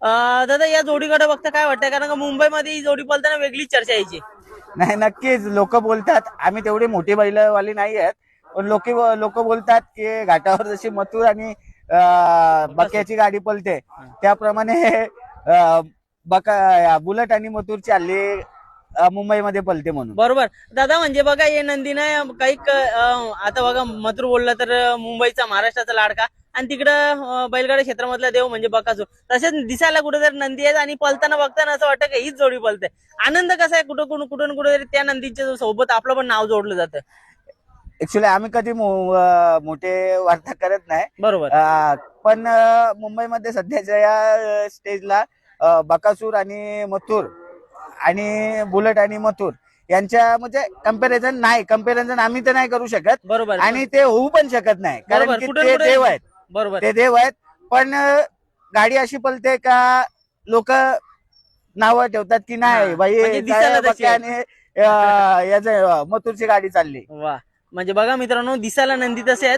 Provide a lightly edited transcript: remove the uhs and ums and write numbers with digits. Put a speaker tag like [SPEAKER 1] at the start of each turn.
[SPEAKER 1] दादा या जोडीकडे बघता काय वाटतंय, कारण का मुंबईमध्ये ही जोडी पळताना वेगळीच चर्चा यायची.
[SPEAKER 2] नाही, नक्कीच लोक बोलतात, आम्ही तेवढी मोठी बैलवाली नाही आहेत, पण लोक बोलतात की घाटावर जशी मथुर आणि बक्याची गाडी पळते त्याप्रमाणे बुलेट आणि मथुरची हल्ली मुंबईमध्ये पळते म्हणून.
[SPEAKER 1] बरोबर दादा, म्हणजे बघा हे नंदीनं काही आता बघा मथुर बोलला तर मुंबईचा महाराष्ट्राचा लाडका, आणि तिकडं बैलगाडा क्षेत्रामधला देव म्हणजे बकासूर. तसेच दिसायला कुठेतरी नंदी आहेत आणि पळताना बघताना असं वाटतं की हीच जोडी पळते. आनंद कसा आहे, कुठं कुठेतरी त्या नंदीच्या सोबत आपलं पण नाव जोडलं जातं.
[SPEAKER 2] ऍक्च्युली आम्ही कधी मोठे वार्ता करत नाही.
[SPEAKER 1] बरोबर.
[SPEAKER 2] पण मुंबईमध्ये सध्याच्या या स्टेजला बकासूर आणि मथुर आणि बुलेट आणि मथुर यांच्या म्हणजे कंपॅरिझन आम्ही तर नाही करू शकत.
[SPEAKER 1] बरोबर.
[SPEAKER 2] आणि ते होऊ पण शकत नाही, कारण
[SPEAKER 1] बरोबर.
[SPEAKER 2] की
[SPEAKER 1] कुठे
[SPEAKER 2] ते देव आहेत.
[SPEAKER 1] बरोबर.
[SPEAKER 2] ते देव आहेत. पण गाडी अशी पळते का लोक नावं ठेवतात की नाही
[SPEAKER 1] म्हणजे
[SPEAKER 2] बाई
[SPEAKER 1] दिसायला तशी आहे.
[SPEAKER 2] बक्याने याच मथुरची गाडी चालली.
[SPEAKER 1] वा, म्हणजे बघा मित्रांनो, दिसायला नंदी तसे आहेत